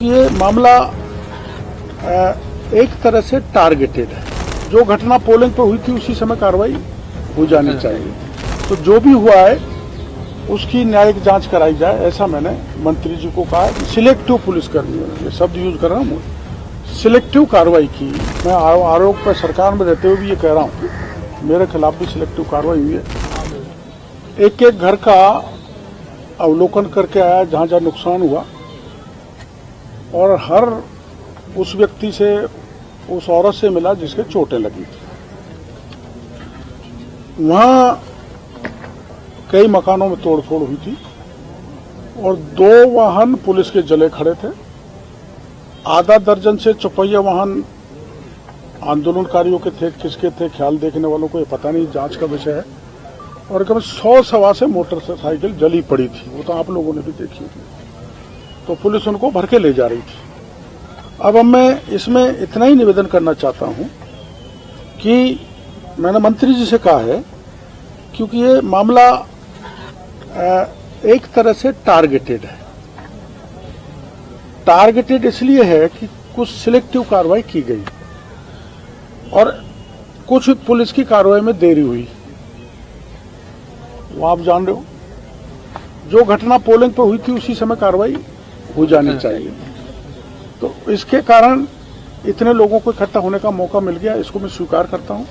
क्योंकि ये मामला एक तरह से टारगेटेड है। जो घटना पोलिंग पे हुई थी उसी समय कार्रवाई हो जानी चाहिए। तो जो भी हुआ है उसकी न्यायिक जांच कराई जाए, ऐसा मैंने मंत्री जी को कहा। सिलेक्टिव पुलिसकर्मियों ने, ये शब्द यूज कर रहा हूँ, सिलेक्टिव कार्रवाई की। मैं आरोप पर सरकार में रहते हुए भी ये कह रहा हूँ, मेरे खिलाफ भी सिलेक्टिव कार्रवाई हुई है। एक एक घर का अवलोकन करके आया जहां जहां नुकसान हुआ, और हर उस व्यक्ति से, उस औरत से मिला जिसके चोटें लगी थी। वहां कई मकानों में तोड़फोड़ हुई थी और 2 वाहन पुलिस के जले खड़े थे। आधा दर्जन से चौपहिया वाहन आंदोलनकारियों के थे, किसके थे ख्याल देखने वालों को ये पता नहीं, जांच का विषय है। और करीब 100 सवा से मोटरसाइकिल जली पड़ी थी, वो तो आप लोगों ने भी देखी थी। तो पुलिस उनको भर के ले जा रही थी। अब मैं इसमें इतना ही निवेदन करना चाहता हूं कि मैंने मंत्री जी से कहा है, क्योंकि ये मामला एक तरह से टारगेटेड है। टारगेटेड इसलिए है कि कुछ सिलेक्टिव कार्रवाई की गई और कुछ पुलिस की कार्रवाई में देरी हुई। वो आप जान रहे हो, जो घटना पोलिंग पे हुई थी उसी समय कार्रवाई हो जानी चाहिए। तो इसके कारण इतने लोगों को इकट्ठा होने का मौका मिल गया, इसको मैं स्वीकार करता हूं।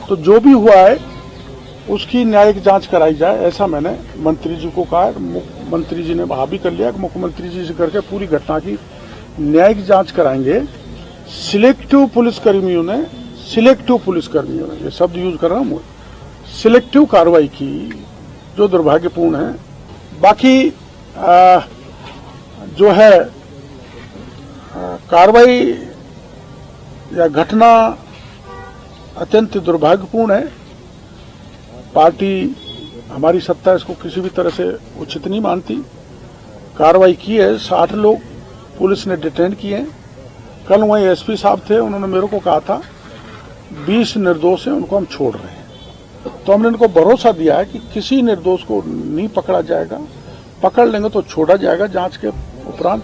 तो जो भी हुआ है उसकी न्यायिक जांच कराई जाए, ऐसा मैंने मंत्री जी को कहा। मंत्री जी ने वहां भी कर लिया कि मुख्यमंत्री जी से करके पूरी घटना की न्यायिक जांच कराएंगे। सिलेक्टिव पुलिसकर्मियों ने, ये शब्द यूज कर रहा हूं, सिलेक्टिव कार्रवाई की, जो दुर्भाग्यपूर्ण है। बाकी जो है कार्रवाई या घटना अत्यंत दुर्भाग्यपूर्ण है। पार्टी, हमारी सत्ता इसको किसी भी तरह से उचित नहीं मानती। कार्रवाई की है, 60 लोग पुलिस ने डिटेन किए हैं। कल वहीं एसपी साहब थे, उन्होंने मेरे को कहा था 20 निर्दोष हैं, उनको हम छोड़ रहे हैं। तो हमने इनको भरोसा दिया है कि किसी निर्दोष को नहीं पकड़ा जाएगा, पकड़ लेंगे तो छोड़ा जाएगा जांच के उपरांत।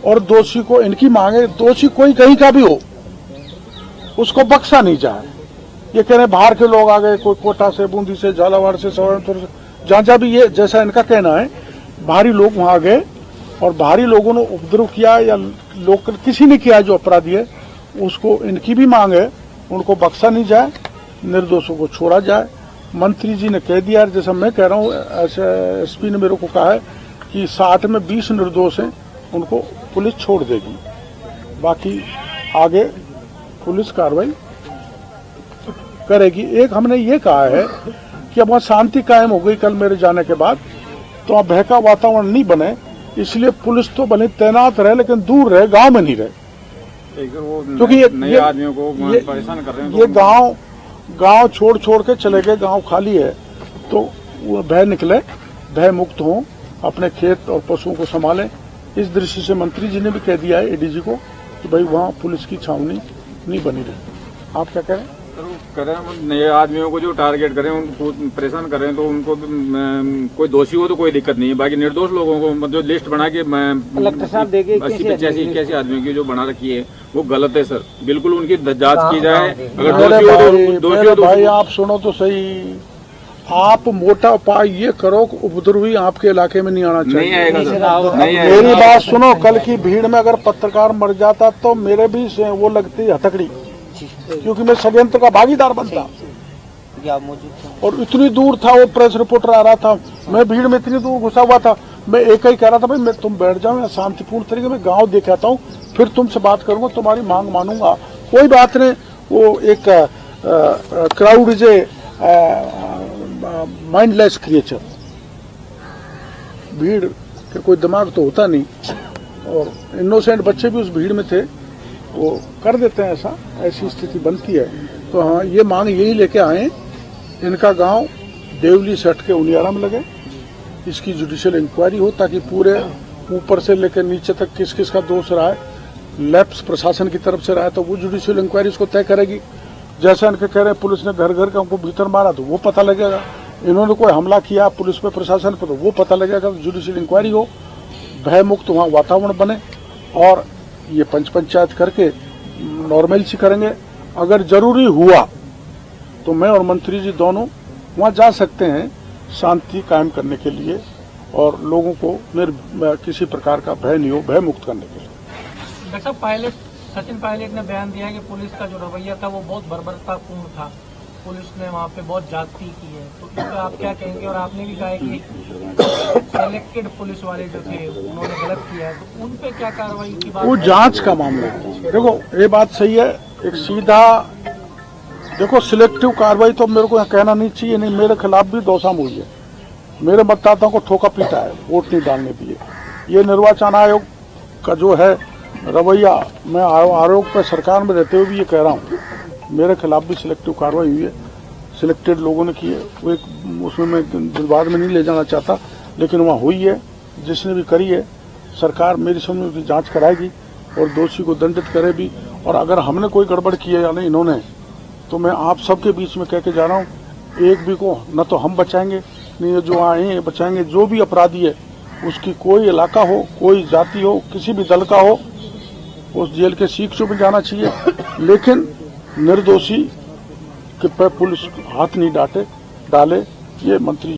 और दोषी को, इनकी मांगे, दोषी कोई कहीं का भी हो उसको बख्शा नहीं जाए। ये कह रहे बाहर के लोग आ गए, कोई कोटा से, बूंदी से, झालावाड़ से, सवालपुर से, जहां जहां भी, ये जैसा इनका कहना है, बाहरी लोग वहां आ गए और बाहरी लोगों ने उपद्रव किया या लोकल किसी ने किया जो अपराधी है, उसको, इनकी भी मांग है, उनको बख्शा नहीं जाए, निर्दोषों को छोड़ा जाए। मंत्री जी ने कह दिया, जैसा मैं कह रहा हूँ, ऐसे एसपी ने मेरे को कहा है कि 60 में 20 निर्दोष हैं, उनको पुलिस छोड़ देगी। बाकी आगे पुलिस कार्रवाई करेगी। एक हमने ये कहा है कि अब वहां शांति कायम हो गई कल मेरे जाने के बाद, तो वहां बहका वातावरण नहीं बने, इसलिए पुलिस तो भले तैनात रहे लेकिन दूर रहे, गांव में नहीं रहे। क्योंकि ये आदमियों को परेशान कर रहे हैं। ये गांव छोड़ के चले गए, गांव खाली है, तो वो भय निकले, भय मुक्त हों, अपने खेत और पशुओं को संभालें। इस दृष्टि से मंत्री जी ने भी कह दिया है एडीजी को कि भाई वहां पुलिस की छावनी नहीं बनी रहे। आप क्या कह रहे हैं? नए आदमियों को जो टारगेट करें, उनको परेशान करें, तो उनको कोई दोषी हो तो कोई दिक्कत नहीं है। बाकी निर्दोष लोगों को जो लिस्ट बना के 80-85 आदमियों की जो बना रखी है, वो गलत है सर। बिल्कुल उनकी जांच की जाए। अगर दोषी हो तो भाई आप सुनो तो सही, आप मोटा उपाय ये करो कि उपद्रवी आपके इलाके में नहीं आना चाहिए। नहीं आएगा सर, मेरी बात सुनो, कल की भीड़ में अगर पत्रकार मर जाता तो मेरे भी वो लगती हथकड़ी, क्योंकि मैं षड्यंत्र का भागीदार बनता। और इतनी दूर था, वो प्रेस रिपोर्टर आ रहा था, मैं भीड़ में इतनी दूर घुसा हुआ था, मैं एक ही कह रहा था, भाई मैं, तुम बैठ जाओ, या शांतिपूर्ण तरीके में गांव देख आता हूँ, फिर तुमसे बात करूंगा, तुम्हारी मांग मानूंगा, कोई बात नहीं। वो एक crowd is a mindless creature, भीड़ के कोई दिमाग तो होता नहीं, और इनोसेंट बच्चे भी उस भीड़ में थे, वो कर देते हैं, ऐसी स्थिति बनती है। तो हाँ, ये मांग यही लेके आए, इनका गांव देवली से हट के उनियारा में लगे, इसकी जुडिशियल इंक्वायरी हो, ताकि पूरे ऊपर से लेकर नीचे तक किस किस का दोष रहा है, लैप्स प्रशासन की तरफ से रहा है, तो वो जुडिशियल इंक्वायरी इसको तय करेगी। जैसा इनके कह रहे हैं पुलिस ने घर घर के हमको भीतर मारा, तो वो पता लगेगा। इन्होंने कोई हमला किया पुलिस पे, प्रशासन पर, तो वो पता लगेगा। जुडिशियल इंक्वायरी हो, भय मुक्त वहाँ वातावरण बने, और ये पंचायत करके नॉर्मल सी करेंगे। अगर जरूरी हुआ तो मैं और मंत्री जी दोनों वहां जा सकते हैं शांति कायम करने के लिए और लोगों को किसी प्रकार का भय नहीं हो, भय मुक्त करने के लिए। डॉक्टर साहब, पायलट सचिन पायलट ने बयान दिया कि पुलिस का जो रवैया था वो बहुत बर्बरतापूर्ण था, पुलिस ने वहाँ पे बहुत ज्यादती की है, तो इस पर आप क्या कहेंगे? और आपने भी कहा है कि सेलेक्टेड पुलिस वाले जो थे उन्होंने गलत किया है, तो उन पे क्या कार्रवाई की बात? वो जांच का मामला है। देखो ये बात सही है, एक सीधा देखो सिलेक्टिव कार्रवाई तो मेरे को यहाँ कहना नहीं चाहिए, नहीं मेरे खिलाफ भी दोषाम हुई है, मेरे मतदाताओं को ठोका पीटा है, वोट नहीं डालने दिए। ये निर्वाचन आयोग का जो है रवैया, मैं आरोप पर सरकार में रहते हुए भी ये कह रहा हूँ, मेरे खिलाफ भी सिलेक्टिव कार्रवाई हुई है, सिलेक्टेड लोगों ने की है। वो एक उसमें मैं विवाद में नहीं ले जाना चाहता, लेकिन वहाँ हुई है, जिसने भी करी है सरकार मेरी समझ में उसकी जांच कराएगी और दोषी को दंडित करे भी। और अगर हमने कोई गड़बड़ की है या नहीं इन्होंने, तो मैं आप सबके बीच में कह के जा रहा हूँ, एक भी को न तो हम बचाएंगे, नहीं जो आए हैं बचाएंगे। जो भी अपराधी है उसकी कोई इलाका हो, कोई जाति हो, किसी भी दल का हो, उस जेल के सीखों में जाना चाहिए, लेकिन निर्दोषी के पे पुलिस हाथ नहीं डाले। ये मंत्री